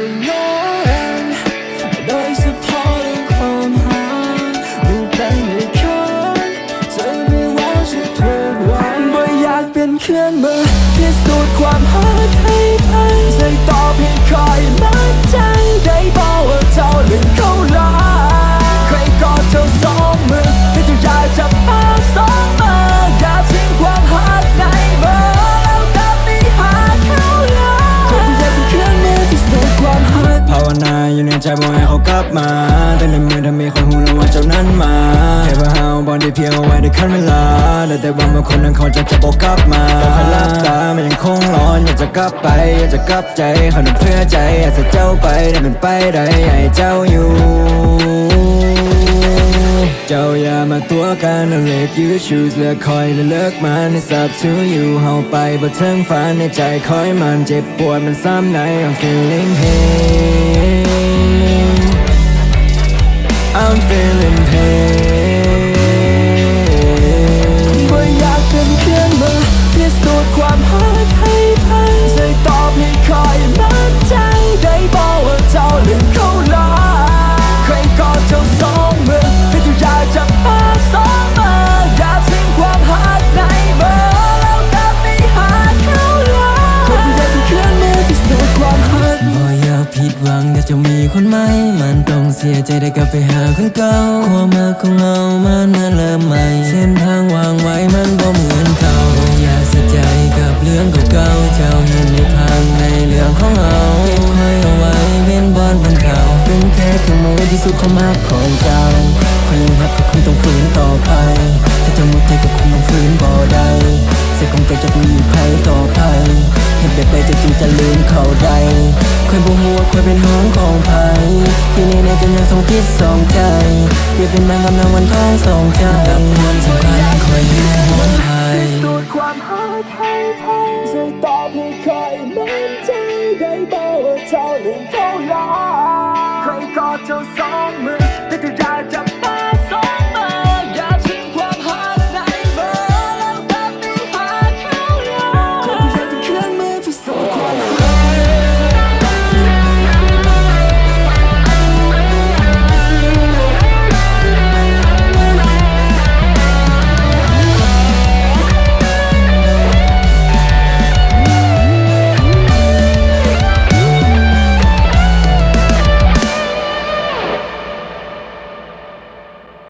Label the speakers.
Speaker 1: ยง้อเองโดยเฉพาะเรื่องความหาดูเป็นไม่เคยใจไม่ว่าจะถูกวันไม่อยากเป็นเครื่องมือพิสูจน์ความหาให้ใครใส่ตอบให้คอยมั่นใจได้บอกว่าเจ้าลืมเขาแล้วใครกอดเจ้าสองมือให้เจ้าอยากจับมาสองมืออย่าทิ้งความหาในเบอร์แล้วกลับไปหาเขาแล้วคนที่อยากเป็นเครื่องมือพิสูจน์ความหาภาวนาอยู่ในใจบอกให้เขากลับมาแต่ในมือถ้ามีคนหูรู้ว่าเจ้านั้นมาแค่ว่าเฮาบอลได้เพียงเอาไว้ด้วยคันเวลาแต่ว่าบางคนนั้นเขาจะบอกกลับมาแต่พอลับตามันยังคงร้อนอยากจะกลับไปอยากจะกลับใจเขาหนุ่มเพื่อใจอยากจะเจ้าไปได้เป็นไปได้ให้เจ้าอยู่เจ้าอย่ามาตัวกัน I'll let you choose เลือกคอยและเลิกมัน It's up to you เฮาไปบ่ถึงฝันในใจคอยมันเจ็บปวดมันซ้ำใน I'm feeling pain I'm feeling pain บ่อยากเป็นเครื่องมือพิสูจน์ความหาให้พันใส่ตอบให้คอยมั่นใจได้บอกว่าเจ้าลืมเขาแล้วใครกอดเจ้าสองมือให้เจ้าอยากจับมาสองมืออย่าทิ้งความหาในเบอร์แล้วกลับไปหาเขาแล้วคนที่อยากเป็นเครื่องมือพิสูจน์ความหาบ่อยากผิดหวังแต่จะมีคนใหม่มันต้องเสียใจได้กลับไปหาคนเก่าความรักของเรามันเหมือนเริ่มใหม่เส้นทางวางไว้มันบ่เหมือนเก่าอย่าเสียใจกับเรื่องเก่าๆเจ้าเห็นในพังในเรื่องของเราเก็บไว้เอาไว้เป็นบอนบนเขาเป็นแค่เครื่องมือที่สุดความรักของเจ้าคอยยังรักก็คงต้องฝืนต่อไปถ้าจะหมดใจก็คงต้องฝืนบ่ได้เสียของใจจะมีภัยต่อใครเห็นแบบใดจะจึงจะลืมเขาได้คอยบ่หัวคอยเป็นห้องของภัยที่ในจนยังทรงคิดสองใจเปรียบเป็นนางกำลังวันท้องสองใจกับความสำคัญคอยอยู่ห้องภัยพิสูจน์ความหาให้ใครใส่ตอบให้คอยมั่นใจได้บอกว่าเจ้าลืมเขาแล้วใครกอดเจ้าสองมือแต่เธออยากจับมา